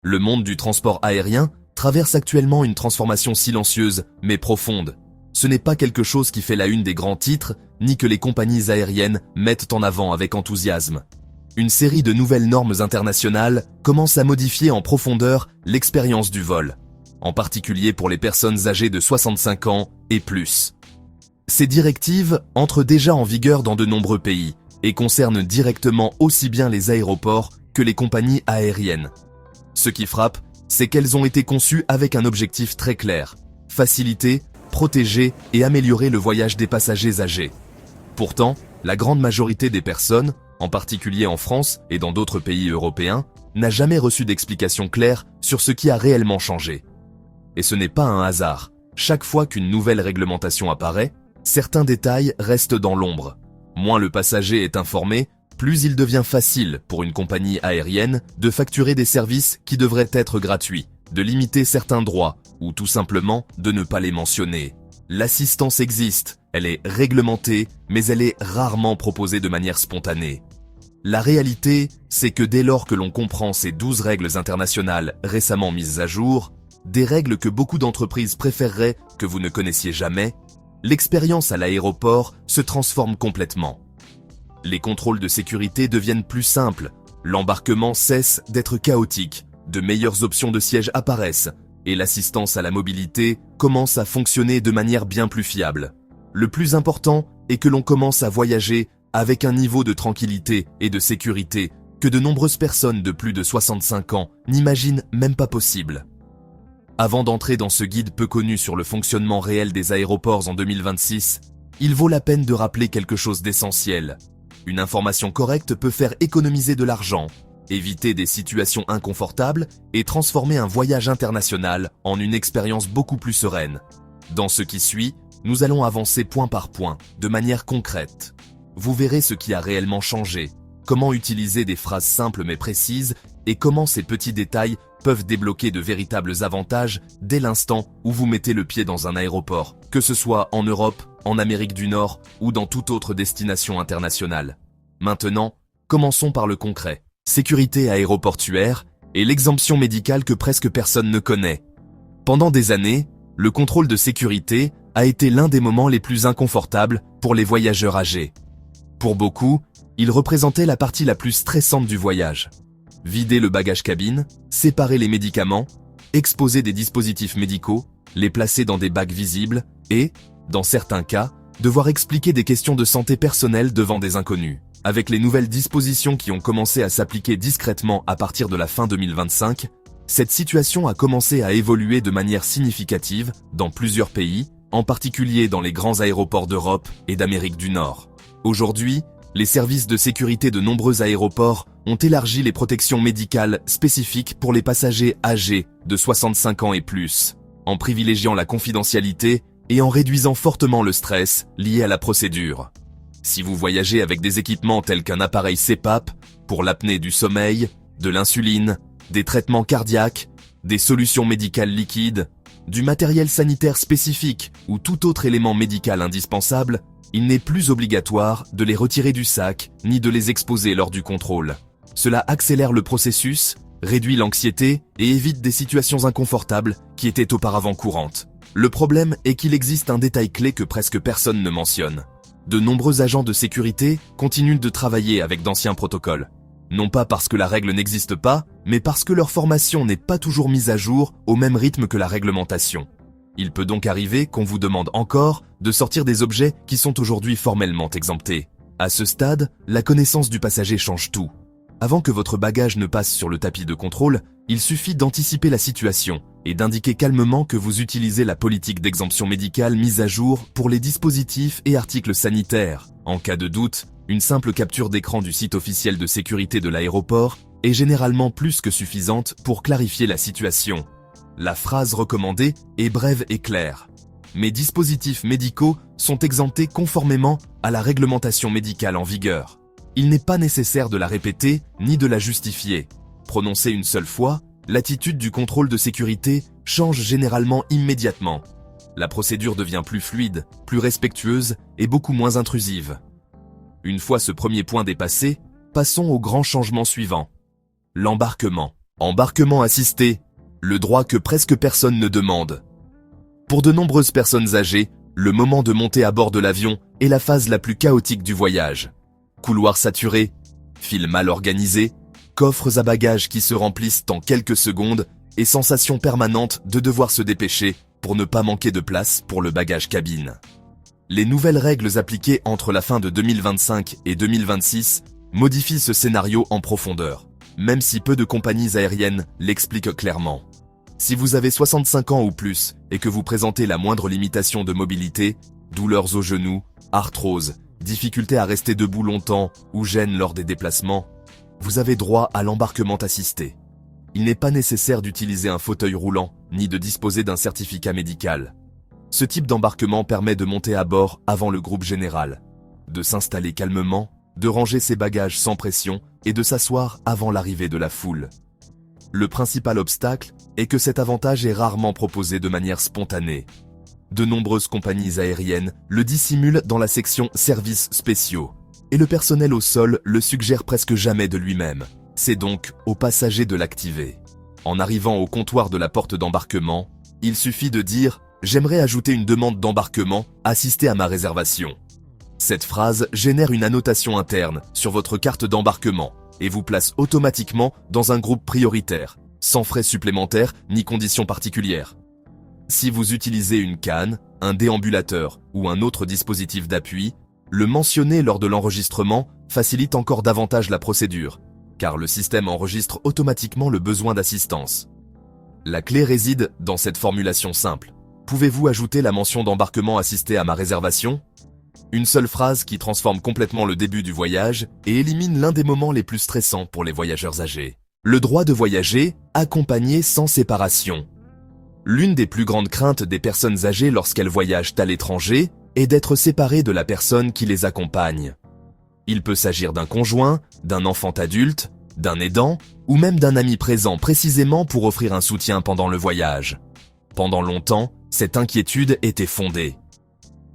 Le monde du transport aérien traverse actuellement une transformation silencieuse mais profonde. Ce n'est pas quelque chose qui fait la une des grands titres, ni que les compagnies aériennes mettent en avant avec enthousiasme. Une série de nouvelles normes internationales commence à modifier en profondeur l'expérience du vol, en particulier pour les personnes âgées de 65 ans et plus. Ces directives entrent déjà en vigueur dans de nombreux pays et concernent directement aussi bien les aéroports que les compagnies aériennes. Ce qui frappe, c'est qu'elles ont été conçues avec un objectif très clair: faciliter, protéger et améliorer le voyage des passagers âgés. Pourtant, la grande majorité des personnes, en particulier en France et dans d'autres pays européens, n'a jamais reçu d'explication claire sur ce qui a réellement changé. Et ce n'est pas un hasard. Chaque fois qu'une nouvelle réglementation apparaît, certains détails restent dans l'ombre. Moins le passager est informé, plus il devient facile pour une compagnie aérienne de facturer des services qui devraient être gratuits, de limiter certains droits ou tout simplement de ne pas les mentionner. L'assistance existe, elle est réglementée, mais elle est rarement proposée de manière spontanée. La réalité, c'est que dès lors que l'on comprend ces 12 règles internationales récemment mises à jour, des règles que beaucoup d'entreprises préféreraient que vous ne connaissiez jamais, l'expérience à l'aéroport se transforme complètement. Les contrôles de sécurité deviennent plus simples, l'embarquement cesse d'être chaotique, de meilleures options de siège apparaissent, et l'assistance à la mobilité commence à fonctionner de manière bien plus fiable. Le plus important est que l'on commence à voyager avec un niveau de tranquillité et de sécurité que de nombreuses personnes de plus de 65 ans n'imaginent même pas possible. Avant d'entrer dans ce guide peu connu sur le fonctionnement réel des aéroports en 2026, il vaut la peine de rappeler quelque chose d'essentiel. Une information correcte peut faire économiser de l'argent, éviter des situations inconfortables et transformer un voyage international en une expérience beaucoup plus sereine. Dans ce qui suit, nous allons avancer point par point, de manière concrète. Vous verrez ce qui a réellement changé, comment utiliser des phrases simples mais précises et comment ces petits détails peuvent débloquer de véritables avantages dès l'instant où vous mettez le pied dans un aéroport, que ce soit en Europe, en Amérique du Nord ou dans toute autre destination internationale. Maintenant, commençons par le concret. Sécurité aéroportuaire et l'exemption médicale que presque personne ne connaît. Pendant des années, le contrôle de sécurité a été l'un des moments les plus inconfortables pour les voyageurs âgés. Pour beaucoup, il représentait la partie la plus stressante du voyage. Vider le bagage cabine, séparer les médicaments, exposer des dispositifs médicaux, les placer dans des bacs visibles et, dans certains cas, devoir expliquer des questions de santé personnelle devant des inconnus. Avec les nouvelles dispositions qui ont commencé à s'appliquer discrètement à partir de la fin 2025, cette situation a commencé à évoluer de manière significative dans plusieurs pays, en particulier dans les grands aéroports d'Europe et d'Amérique du Nord. Aujourd'hui, les services de sécurité de nombreux aéroports ont élargi les protections médicales spécifiques pour les passagers âgés de 65 ans et plus, en privilégiant la confidentialité et en réduisant fortement le stress lié à la procédure. Si vous voyagez avec des équipements tels qu'un appareil CPAP pour l'apnée du sommeil, de l'insuline, des traitements cardiaques, des solutions médicales liquides, du matériel sanitaire spécifique ou tout autre élément médical indispensable, il n'est plus obligatoire de les retirer du sac ni de les exposer lors du contrôle. Cela accélère le processus, réduit l'anxiété et évite des situations inconfortables qui étaient auparavant courantes. Le problème est qu'il existe un détail clé que presque personne ne mentionne. De nombreux agents de sécurité continuent de travailler avec d'anciens protocoles. Non pas parce que la règle n'existe pas, mais parce que leur formation n'est pas toujours mise à jour au même rythme que la réglementation. Il peut donc arriver qu'on vous demande encore de sortir des objets qui sont aujourd'hui formellement exemptés. À ce stade, la connaissance du passager change tout. Avant que votre bagage ne passe sur le tapis de contrôle, il suffit d'anticiper la situation et d'indiquer calmement que vous utilisez la politique d'exemption médicale mise à jour pour les dispositifs et articles sanitaires. En cas de doute, une simple capture d'écran du site officiel de sécurité de l'aéroport est généralement plus que suffisante pour clarifier la situation. La phrase recommandée est brève et claire. Mes dispositifs médicaux sont exemptés conformément à la réglementation médicale en vigueur. Il n'est pas nécessaire de la répéter ni de la justifier. Prononcée une seule fois, l'attitude du contrôle de sécurité change généralement immédiatement. La procédure devient plus fluide, plus respectueuse et beaucoup moins intrusive. Une fois ce premier point dépassé, passons au grand changement suivant. L'embarquement. Embarquement assisté, le droit que presque personne ne demande. Pour de nombreuses personnes âgées, le moment de monter à bord de l'avion est la phase la plus chaotique du voyage. Couloirs saturés, files mal organisées, coffres à bagages qui se remplissent en quelques secondes et sensation permanente de devoir se dépêcher pour ne pas manquer de place pour le bagage cabine. Les nouvelles règles appliquées entre la fin de 2025 et 2026 modifient ce scénario en profondeur, même si peu de compagnies aériennes l'expliquent clairement. Si vous avez 65 ans ou plus et que vous présentez la moindre limitation de mobilité, douleurs aux genoux, arthrose, difficulté à rester debout longtemps ou gêne lors des déplacements, vous avez droit à l'embarquement assisté. Il n'est pas nécessaire d'utiliser un fauteuil roulant ni de disposer d'un certificat médical. Ce type d'embarquement permet de monter à bord avant le groupe général, de s'installer calmement, de ranger ses bagages sans pression et de s'asseoir avant l'arrivée de la foule. Le principal obstacle est que cet avantage est rarement proposé de manière spontanée. De nombreuses compagnies aériennes le dissimulent dans la section services spéciaux, et le personnel au sol le suggère presque jamais de lui-même. C'est donc aux passagers de l'activer. En arrivant au comptoir de la porte d'embarquement, il suffit de dire « J'aimerais ajouter une demande d'embarquement assistée à ma réservation ». Cette phrase génère une annotation interne sur votre carte d'embarquement et vous place automatiquement dans un groupe prioritaire, sans frais supplémentaires ni conditions particulières. Si vous utilisez une canne, un déambulateur ou un autre dispositif d'appui, le mentionner lors de l'enregistrement facilite encore davantage la procédure, car le système enregistre automatiquement le besoin d'assistance. La clé réside dans cette formulation simple. Pouvez-vous ajouter la mention d'embarquement assisté à ma réservation ? Une seule phrase qui transforme complètement le début du voyage et élimine l'un des moments les plus stressants pour les voyageurs âgés. Le droit de voyager, accompagné sans séparation. L'une des plus grandes craintes des personnes âgées lorsqu'elles voyagent à l'étranger est d'être séparées de la personne qui les accompagne. Il peut s'agir d'un conjoint, d'un enfant adulte, d'un aidant ou même d'un ami présent précisément pour offrir un soutien pendant le voyage. Pendant longtemps, cette inquiétude était fondée.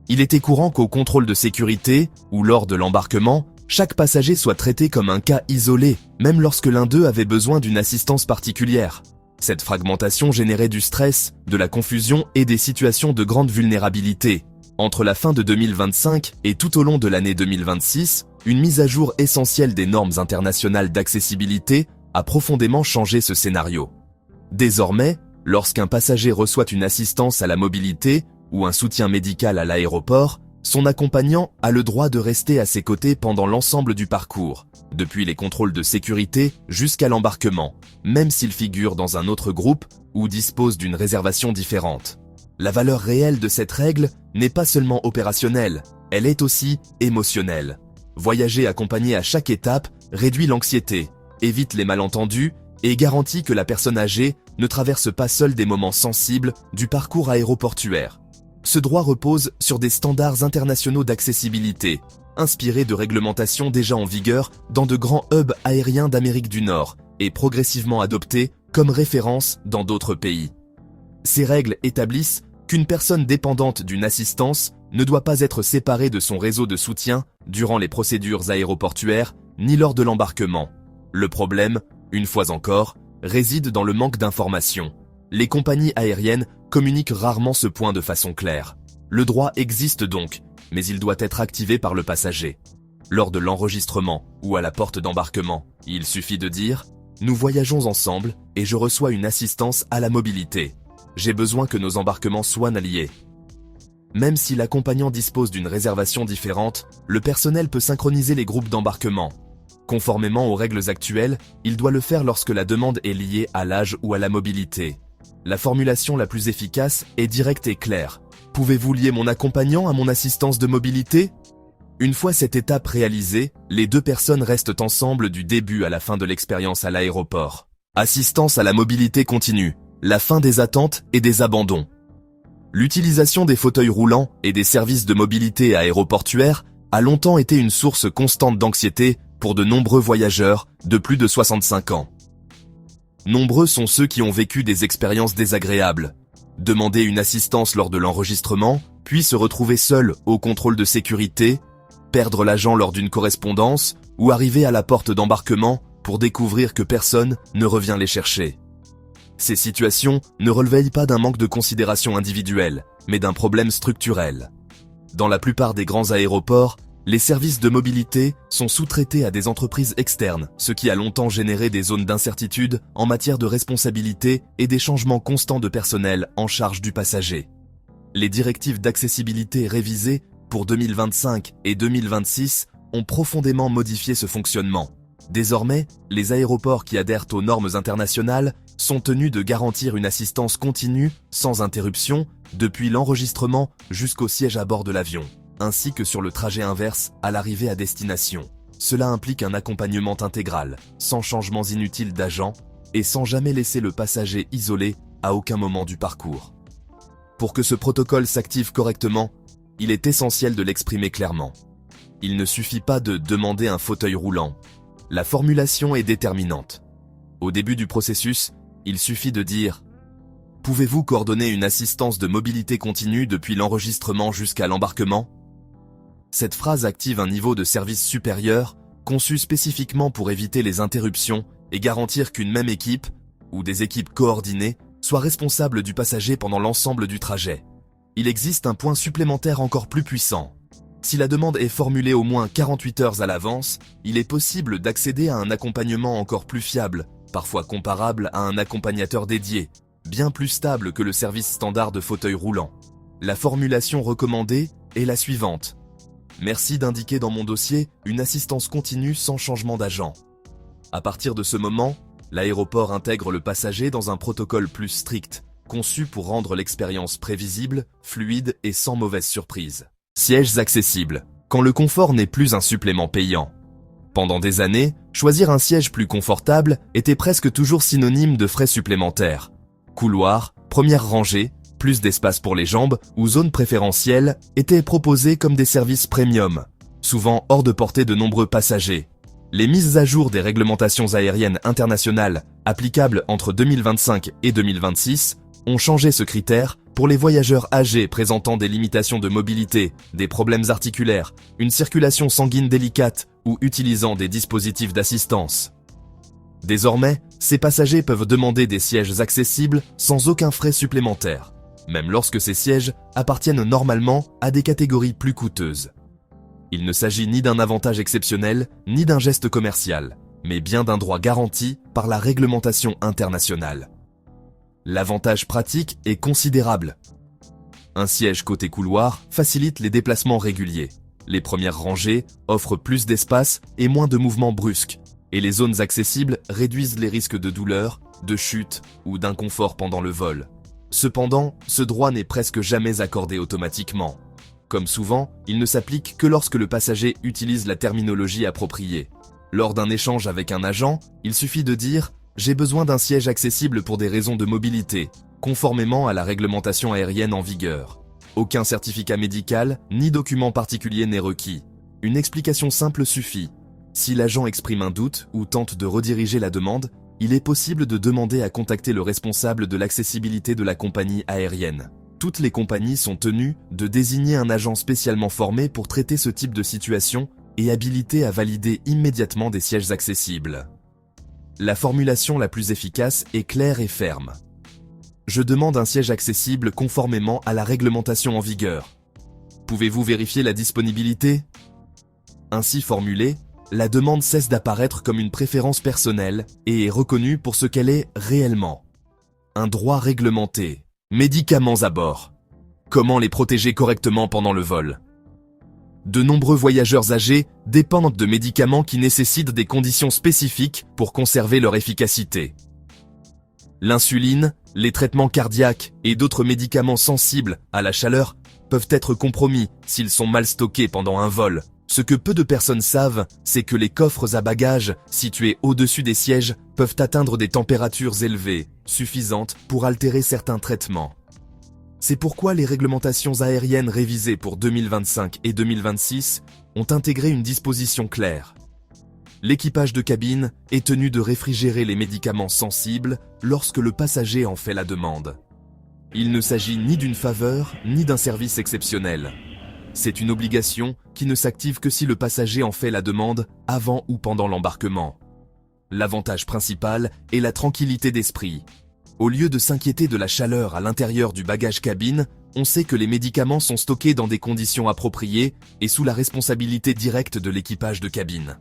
Il était courant qu'au contrôle de sécurité ou lors de l'embarquement, chaque passager soit traité comme un cas isolé, même lorsque l'un d'eux avait besoin d'une assistance particulière. Cette fragmentation générait du stress, de la confusion et des situations de grande vulnérabilité. Entre la fin de 2025 et tout au long de l'année 2026, une mise à jour essentielle des normes internationales d'accessibilité a profondément changé ce scénario. Désormais, lorsqu'un passager reçoit une assistance à la mobilité ou un soutien médical à l'aéroport, son accompagnant a le droit de rester à ses côtés pendant l'ensemble du parcours, depuis les contrôles de sécurité jusqu'à l'embarquement, même s'il figure dans un autre groupe ou dispose d'une réservation différente. La valeur réelle de cette règle n'est pas seulement opérationnelle, elle est aussi émotionnelle. Voyager accompagné à chaque étape réduit l'anxiété, évite les malentendus et garantit que la personne âgée ne traverse pas seule des moments sensibles du parcours aéroportuaire. Ce droit repose sur des standards internationaux d'accessibilité, inspirés de réglementations déjà en vigueur dans de grands hubs aériens d'Amérique du Nord et progressivement adoptés comme référence dans d'autres pays. Ces règles établissent qu'une personne dépendante d'une assistance ne doit pas être séparée de son réseau de soutien durant les procédures aéroportuaires ni lors de l'embarquement. Le problème, une fois encore, réside dans le manque d'informations. Les compagnies aériennes communiquent rarement ce point de façon claire. Le droit existe donc, mais il doit être activé par le passager. Lors de l'enregistrement ou à la porte d'embarquement, il suffit de dire « Nous voyageons ensemble et je reçois une assistance à la mobilité. J'ai besoin que nos embarquements soient alliés. » Même si l'accompagnant dispose d'une réservation différente, le personnel peut synchroniser les groupes d'embarquement. Conformément aux règles actuelles, il doit le faire lorsque la demande est liée à l'âge ou à la mobilité. La formulation la plus efficace est directe et claire. Pouvez-vous lier mon accompagnant à mon assistance de mobilité ? Une fois cette étape réalisée, les deux personnes restent ensemble du début à la fin de l'expérience à l'aéroport. Assistance à la mobilité continue, la fin des attentes et des abandons. L'utilisation des fauteuils roulants et des services de mobilité aéroportuaire a longtemps été une source constante d'anxiété pour de nombreux voyageurs de plus de 65 ans. Nombreux sont ceux qui ont vécu des expériences désagréables. Demander une assistance lors de l'enregistrement, puis se retrouver seul au contrôle de sécurité, perdre l'agent lors d'une correspondance ou arriver à la porte d'embarquement pour découvrir que personne ne revient les chercher. Ces situations ne relèvent pas d'un manque de considération individuelle, mais d'un problème structurel. Dans la plupart des grands aéroports, les services de mobilité sont sous-traités à des entreprises externes, ce qui a longtemps généré des zones d'incertitude en matière de responsabilité et des changements constants de personnel en charge du passager. Les directives d'accessibilité révisées pour 2025 et 2026 ont profondément modifié ce fonctionnement. Désormais, les aéroports qui adhèrent aux normes internationales sont tenus de garantir une assistance continue, sans interruption, depuis l'enregistrement jusqu'au siège à bord de l'avion, ainsi que sur le trajet inverse à l'arrivée à destination. Cela implique un accompagnement intégral, sans changements inutiles d'agents et sans jamais laisser le passager isolé à aucun moment du parcours. Pour que ce protocole s'active correctement, il est essentiel de l'exprimer clairement. Il ne suffit pas de demander un fauteuil roulant. La formulation est déterminante. Au début du processus, il suffit de dire « Pouvez-vous coordonner une assistance de mobilité continue depuis l'enregistrement jusqu'à l'embarquement ?» Cette phrase active un niveau de service supérieur, conçu spécifiquement pour éviter les interruptions et garantir qu'une même équipe, ou des équipes coordonnées, soit responsable du passager pendant l'ensemble du trajet. Il existe un point supplémentaire encore plus puissant. Si la demande est formulée au moins 48 heures à l'avance, il est possible d'accéder à un accompagnement encore plus fiable, parfois comparable à un accompagnateur dédié, bien plus stable que le service standard de fauteuil roulant. La formulation recommandée est la suivante. Merci d'indiquer dans mon dossier une assistance continue sans changement d'agent. À partir de ce moment, l'aéroport intègre le passager dans un protocole plus strict, conçu pour rendre l'expérience prévisible, fluide et sans mauvaise surprise. Sièges accessibles, quand le confort n'est plus un supplément payant. Pendant des années, choisir un siège plus confortable était presque toujours synonyme de frais supplémentaires. Couloir, première rangée, plus d'espace pour les jambes ou zones préférentielles étaient proposés comme des services premium, souvent hors de portée de nombreux passagers. Les mises à jour des réglementations aériennes internationales applicables entre 2025 et 2026 ont changé ce critère pour les voyageurs âgés présentant des limitations de mobilité, des problèmes articulaires, une circulation sanguine délicate ou utilisant des dispositifs d'assistance. Désormais, ces passagers peuvent demander des sièges accessibles sans aucun frais supplémentaire, même lorsque ces sièges appartiennent normalement à des catégories plus coûteuses. Il ne s'agit ni d'un avantage exceptionnel, ni d'un geste commercial, mais bien d'un droit garanti par la réglementation internationale. L'avantage pratique est considérable. Un siège côté couloir facilite les déplacements réguliers. Les premières rangées offrent plus d'espace et moins de mouvements brusques, et les zones accessibles réduisent les risques de douleur, de chute ou d'inconfort pendant le vol. Cependant, ce droit n'est presque jamais accordé automatiquement. Comme souvent, il ne s'applique que lorsque le passager utilise la terminologie appropriée. Lors d'un échange avec un agent, il suffit de dire « J'ai besoin d'un siège accessible pour des raisons de mobilité », conformément à la réglementation aérienne en vigueur. Aucun certificat médical ni document particulier n'est requis. Une explication simple suffit. Si l'agent exprime un doute ou tente de rediriger la demande, il est possible de demander à contacter le responsable de l'accessibilité de la compagnie aérienne. Toutes les compagnies sont tenues de désigner un agent spécialement formé pour traiter ce type de situation et habilité à valider immédiatement des sièges accessibles. La formulation la plus efficace est claire et ferme. Je demande un siège accessible conformément à la réglementation en vigueur. Pouvez-vous vérifier la disponibilité ? Ainsi formulée, la demande cesse d'apparaître comme une préférence personnelle et est reconnue pour ce qu'elle est réellement. Un droit réglementé. Médicaments à bord. Comment les protéger correctement pendant le vol ? De nombreux voyageurs âgés dépendent de médicaments qui nécessitent des conditions spécifiques pour conserver leur efficacité. L'insuline, les traitements cardiaques et d'autres médicaments sensibles à la chaleur peuvent être compromis s'ils sont mal stockés pendant un vol. Ce que peu de personnes savent, c'est que les coffres à bagages situés au-dessus des sièges peuvent atteindre des températures élevées, suffisantes pour altérer certains traitements. C'est pourquoi les réglementations aériennes révisées pour 2025 et 2026 ont intégré une disposition claire. L'équipage de cabine est tenu de réfrigérer les médicaments sensibles lorsque le passager en fait la demande. Il ne s'agit ni d'une faveur ni d'un service exceptionnel. C'est une obligation qui ne s'active que si le passager en fait la demande avant ou pendant l'embarquement. l'avantage principal est la tranquillité d'esprit. Au lieu de s'inquiéter de la chaleur à l'intérieur du bagage cabine, on sait que les médicaments sont stockés dans des conditions appropriées et sous la responsabilité directe de l'équipage de cabine.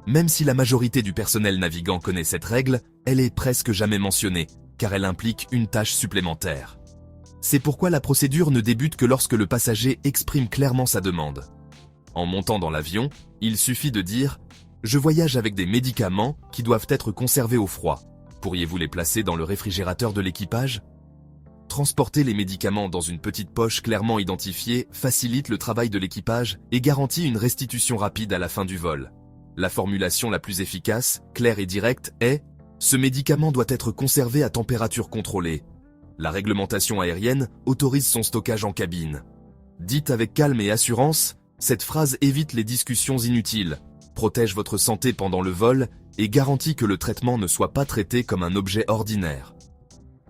Même si la majorité du personnel navigant connaît cette règle, elle est presque jamais mentionnée, car elle implique une tâche supplémentaire. C'est pourquoi la procédure ne débute que lorsque le passager exprime clairement sa demande. En montant dans l'avion, il suffit de dire « Je voyage avec des médicaments qui doivent être conservés au froid. Pourriez-vous les placer dans le réfrigérateur de l'équipage ?» Transporter les médicaments dans une petite poche clairement identifiée facilite le travail de l'équipage et garantit une restitution rapide à la fin du vol. La formulation la plus efficace, claire et directe est « Ce médicament doit être conservé à température contrôlée. La réglementation aérienne autorise son stockage en cabine. » Dite avec calme et assurance, cette phrase évite les discussions inutiles, protège votre santé pendant le vol et garantit que le traitement ne soit pas traité comme un objet ordinaire.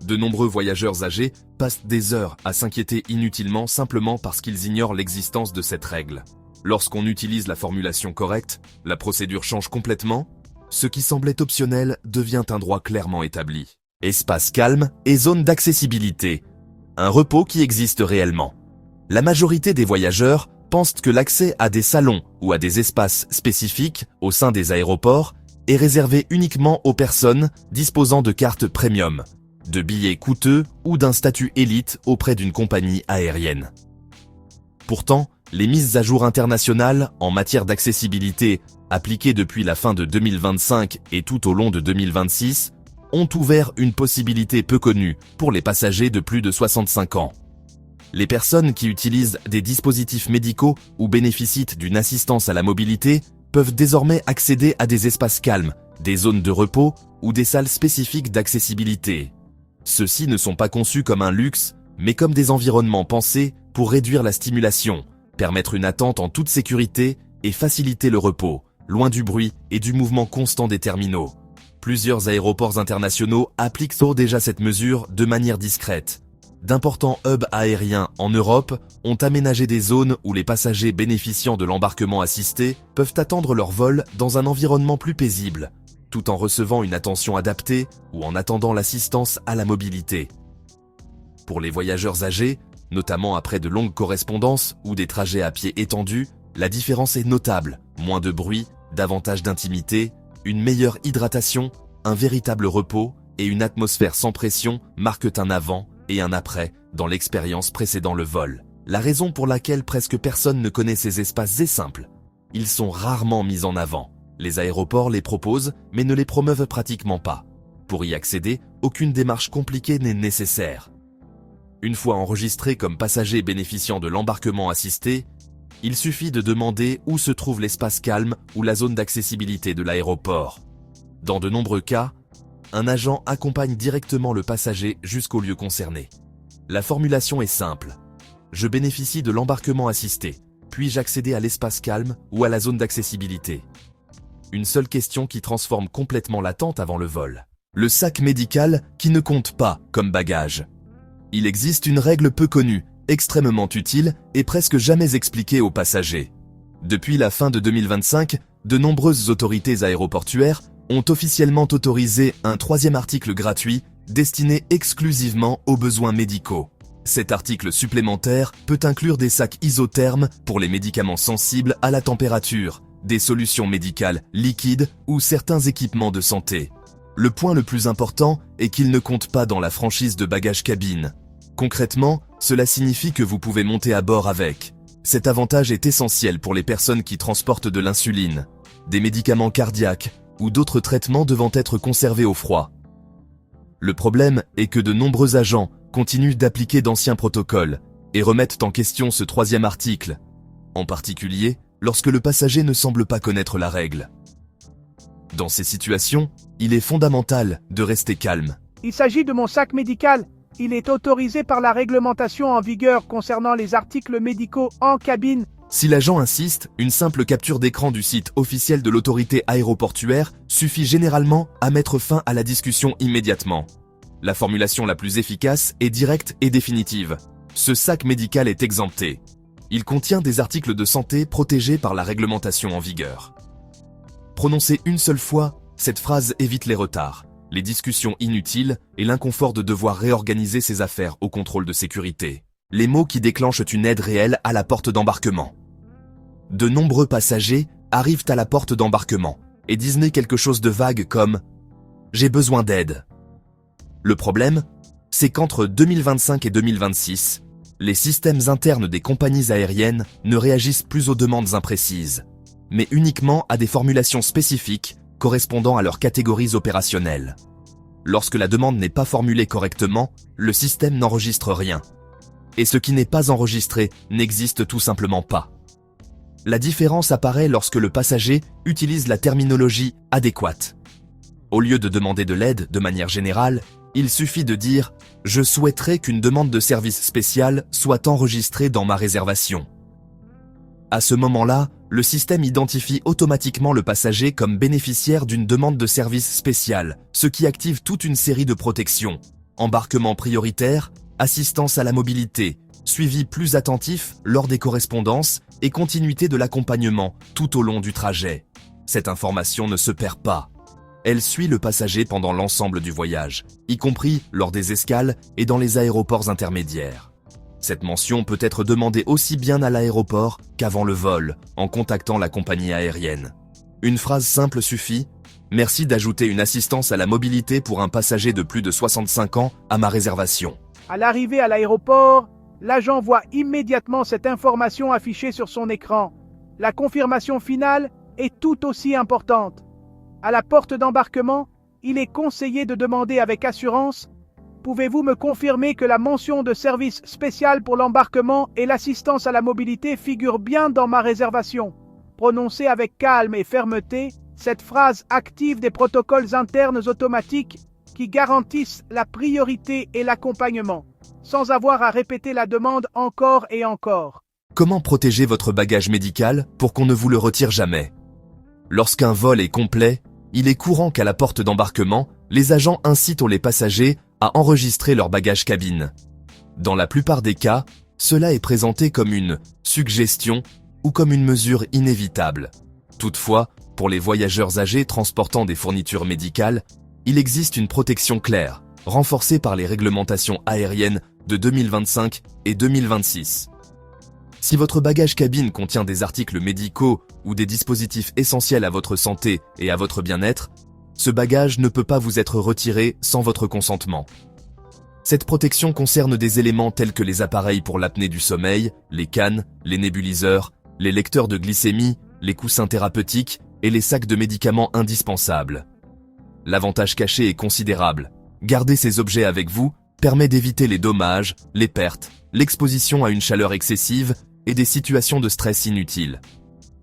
De nombreux voyageurs âgés passent des heures à s'inquiéter inutilement simplement parce qu'ils ignorent l'existence de cette règle. Lorsqu'on utilise la formulation correcte, la procédure change complètement. Ce qui semblait optionnel devient un droit clairement établi. Espace calme et zone d'accessibilité. Un repos qui existe réellement. La majorité des voyageurs pensent que l'accès à des salons ou à des espaces spécifiques au sein des aéroports est réservé uniquement aux personnes disposant de cartes premium, de billets coûteux ou d'un statut élite auprès d'une compagnie aérienne. Pourtant, les mises à jour internationales en matière d'accessibilité appliquées depuis la fin de 2025 et tout au long de 2026 ont ouvert une possibilité peu connue pour les passagers de plus de 65 ans. Les personnes qui utilisent des dispositifs médicaux ou bénéficient d'une assistance à la mobilité peuvent désormais accéder à des espaces calmes, des zones de repos ou des salles spécifiques d'accessibilité. Ceux-ci ne sont pas conçus comme un luxe, mais comme des environnements pensés pour réduire la stimulation, permettre une attente en toute sécurité et faciliter le repos, loin du bruit et du mouvement constant des terminaux. Plusieurs aéroports internationaux appliquent déjà cette mesure de manière discrète. D'importants hubs aériens en Europe ont aménagé des zones où les passagers bénéficiant de l'embarquement assisté peuvent attendre leur vol dans un environnement plus paisible, tout en recevant une attention adaptée ou en attendant l'assistance à la mobilité. Pour les voyageurs âgés, notamment après de longues correspondances ou des trajets à pied étendus, la différence est notable. Moins de bruit, davantage d'intimité, une meilleure hydratation, un véritable repos et une atmosphère sans pression marquent un avant et un après dans l'expérience précédant le vol. La raison pour laquelle presque personne ne connaît ces espaces est simple. Ils sont rarement mis en avant. Les aéroports les proposent, mais ne les promeuvent pratiquement pas. Pour y accéder, aucune démarche compliquée n'est nécessaire. Une fois enregistré comme passager bénéficiant de l'embarquement assisté, il suffit de demander où se trouve l'espace calme ou la zone d'accessibilité de l'aéroport. Dans de nombreux cas, un agent accompagne directement le passager jusqu'au lieu concerné. La formulation est simple. Je bénéficie de l'embarquement assisté. Puis-je accéder à l'espace calme ou à la zone d'accessibilité? Une seule question qui transforme complètement l'attente avant le vol. Le sac médical qui ne compte pas comme bagage. Il existe une règle peu connue, extrêmement utile et presque jamais expliquée aux passagers. Depuis la fin de 2025, de nombreuses autorités aéroportuaires ont officiellement autorisé un troisième article gratuit destiné exclusivement aux besoins médicaux. Cet article supplémentaire peut inclure des sacs isothermes pour les médicaments sensibles à la température, des solutions médicales liquides ou certains équipements de santé. Le point le plus important est qu'il ne compte pas dans la franchise de bagages cabine. Concrètement, cela signifie que vous pouvez monter à bord avec. Cet avantage est essentiel pour les personnes qui transportent de l'insuline, des médicaments cardiaques ou d'autres traitements devant être conservés au froid. Le problème est que de nombreux agents continuent d'appliquer d'anciens protocoles et remettent en question ce troisième article, en particulier lorsque le passager ne semble pas connaître la règle. Dans ces situations, il est fondamental de rester calme. Il s'agit de mon sac médical. Il est autorisé par la réglementation en vigueur concernant les articles médicaux en cabine. Si l'agent insiste, une simple capture d'écran du site officiel de l'autorité aéroportuaire suffit généralement à mettre fin à la discussion immédiatement. La formulation la plus efficace est directe et définitive. Ce sac médical est exempté. Il contient des articles de santé protégés par la réglementation en vigueur. Prononcée une seule fois, Cette phrase évite les retards, les discussions inutiles et l'inconfort de devoir réorganiser ses affaires au contrôle de sécurité. Les mots qui déclenchent une aide réelle à la porte d'embarquement. De nombreux passagers arrivent à la porte d'embarquement et disent quelque chose de vague comme « J'ai besoin d'aide ». Le problème, c'est qu'entre 2025 et 2026, les systèmes internes des compagnies aériennes ne réagissent plus aux demandes imprécises, mais uniquement à des formulations spécifiques correspondant à leurs catégories opérationnelles. Lorsque la demande n'est pas formulée correctement, le système n'enregistre rien. Et ce qui n'est pas enregistré n'existe tout simplement pas. La différence apparaît lorsque le passager utilise la terminologie adéquate. Au lieu de demander de l'aide de manière générale, il suffit de dire « Je souhaiterais qu'une demande de service spécial soit enregistrée dans ma réservation ». À ce moment-là, le système identifie automatiquement le passager comme bénéficiaire d'une demande de service spécial, ce qui active toute une série de protections. Embarquement prioritaire, assistance à la mobilité, suivi plus attentif lors des correspondances et continuité de l'accompagnement tout au long du trajet. Cette information ne se perd pas. Elle suit le passager pendant l'ensemble du voyage, y compris lors des escales et dans les aéroports intermédiaires. Cette mention peut être demandée aussi bien à l'aéroport qu'avant le vol, en contactant la compagnie aérienne. Une phrase simple suffit « Merci d'ajouter une assistance à la mobilité pour un passager de plus de 65 ans à ma réservation ». À l'arrivée à l'aéroport, l'agent voit immédiatement cette information affichée sur son écran. La confirmation finale est tout aussi importante. À la porte d'embarquement, il est conseillé de demander avec assurance « Pouvez-vous me confirmer que la mention de service spécial pour l'embarquement et l'assistance à la mobilité figure bien dans ma réservation ?» Prononcée avec calme et fermeté, cette phrase active des protocoles internes automatiques qui garantissent la priorité et l'accompagnement, sans avoir à répéter la demande encore et encore. Comment protéger votre bagage médical pour qu'on ne vous le retire jamais? Lorsqu'un vol est complet, il est courant qu'à la porte d'embarquement, les agents incitent les passagers à enregistrer leur bagage cabine. Dans la plupart des cas, cela est présenté comme une suggestion ou comme une mesure inévitable. Toutefois, pour les voyageurs âgés transportant des fournitures médicales, il existe une protection claire, renforcée par les réglementations aériennes de 2025 et 2026. Si votre bagage cabine contient des articles médicaux ou des dispositifs essentiels à votre santé et à votre bien-être, ce bagage ne peut pas vous être retiré sans votre consentement. Cette protection concerne des éléments tels que les appareils pour l'apnée du sommeil, les cannes, les nébuliseurs, les lecteurs de glycémie, les coussins thérapeutiques et les sacs de médicaments indispensables. L'avantage caché est considérable. Garder ces objets avec vous permet d'éviter les dommages, les pertes, l'exposition à une chaleur excessive et des situations de stress inutiles.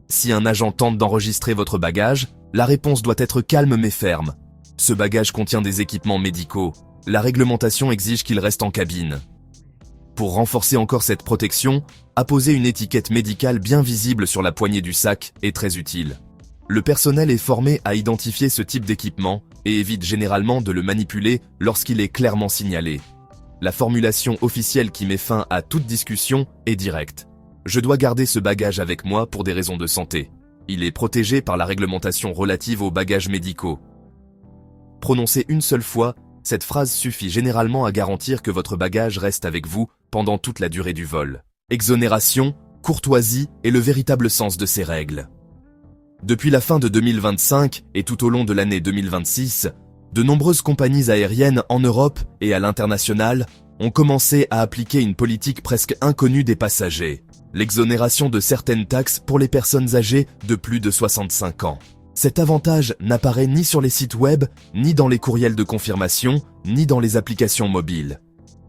Si un agent tente d'enregistrer votre bagage, la réponse doit être calme mais ferme. Ce bagage contient des équipements médicaux. La réglementation exige qu'il reste en cabine. Pour renforcer encore cette protection, apposer une étiquette médicale bien visible sur la poignée du sac est très utile. Le personnel est formé à identifier ce type d'équipement et évite généralement de le manipuler lorsqu'il est clairement signalé. La formulation officielle qui met fin à toute discussion est directe. Je dois garder ce bagage avec moi pour des raisons de santé. Il est protégé par la réglementation relative aux bagages médicaux. Prononcée une seule fois, cette phrase suffit généralement à garantir que votre bagage reste avec vous pendant toute la durée du vol. Exonération, courtoisie et le véritable sens de ces règles. Depuis la fin de 2025 et tout au long de l'année 2026, de nombreuses compagnies aériennes en Europe et à l'international ont commencé à appliquer une politique presque inconnue des passagers, l'exonération de certaines taxes pour les personnes âgées de plus de 65 ans. Cet avantage n'apparaît ni sur les sites web, ni dans les courriels de confirmation, ni dans les applications mobiles.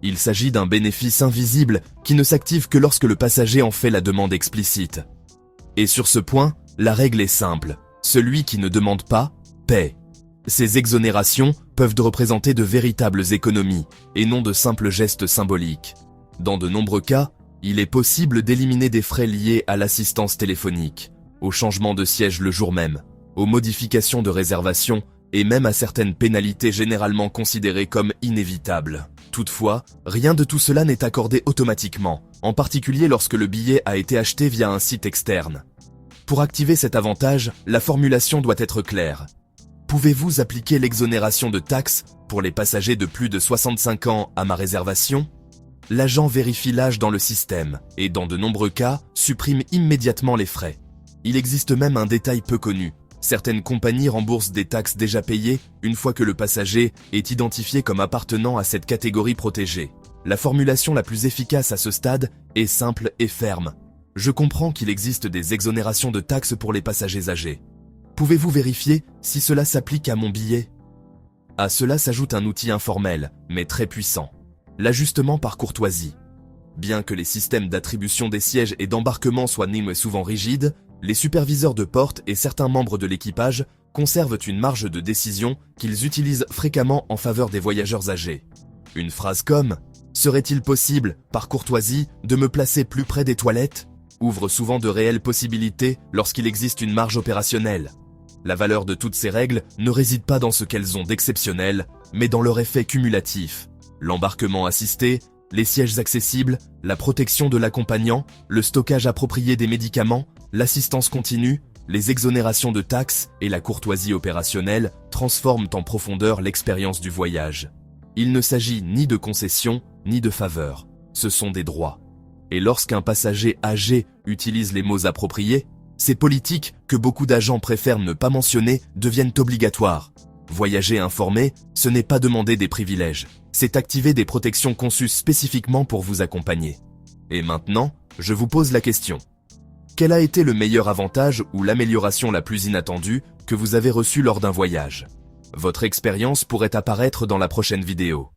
Il s'agit d'un bénéfice invisible qui ne s'active que lorsque le passager en fait la demande explicite. Et sur ce point, la règle est simple. Celui qui ne demande pas, paie. Ces exonérations peuvent représenter de véritables économies et non de simples gestes symboliques. Dans de nombreux cas, il est possible d'éliminer des frais liés à l'assistance téléphonique, au changement de siège le jour même, aux modifications de réservation et même à certaines pénalités généralement considérées comme inévitables. Toutefois, rien de tout cela n'est accordé automatiquement, en particulier lorsque le billet a été acheté via un site externe. Pour activer cet avantage, la formulation doit être claire. Pouvez-vous appliquer l'exonération de taxes pour les passagers de plus de 65 ans à ma réservation? L'agent vérifie l'âge dans le système et, dans de nombreux cas, supprime immédiatement les frais. Il existe même un détail peu connu. Certaines compagnies remboursent des taxes déjà payées une fois que le passager est identifié comme appartenant à cette catégorie protégée. La formulation la plus efficace à ce stade est simple et ferme. Je comprends qu'il existe des exonérations de taxes pour les passagers âgés. Pouvez-vous vérifier si cela s'applique à mon billet? À cela s'ajoute un outil informel, mais très puissant. L'ajustement par courtoisie. Bien que les systèmes d'attribution des sièges et d'embarquement soient souvent rigides, les superviseurs de porte et certains membres de l'équipage conservent une marge de décision qu'ils utilisent fréquemment en faveur des voyageurs âgés. Une phrase comme « Serait-il possible, par courtoisie, de me placer plus près des toilettes ?» ouvre souvent de réelles possibilités lorsqu'il existe une marge opérationnelle. La valeur de toutes ces règles ne réside pas dans ce qu'elles ont d'exceptionnel, mais dans leur effet cumulatif. L'embarquement assisté, les sièges accessibles, la protection de l'accompagnant, le stockage approprié des médicaments, l'assistance continue, les exonérations de taxes et la courtoisie opérationnelle transforment en profondeur l'expérience du voyage. Il ne s'agit ni de concessions, ni de faveurs. Ce sont des droits. Et lorsqu'un passager âgé utilise les mots appropriés, ces politiques que beaucoup d'agents préfèrent ne pas mentionner deviennent obligatoires. Voyager informé, ce n'est pas demander des privilèges, c'est activer des protections conçues spécifiquement pour vous accompagner. Et maintenant, je vous pose la question. Quel a été le meilleur avantage ou l'amélioration la plus inattendue que vous avez reçue lors d'un voyage? Votre expérience pourrait apparaître dans la prochaine vidéo.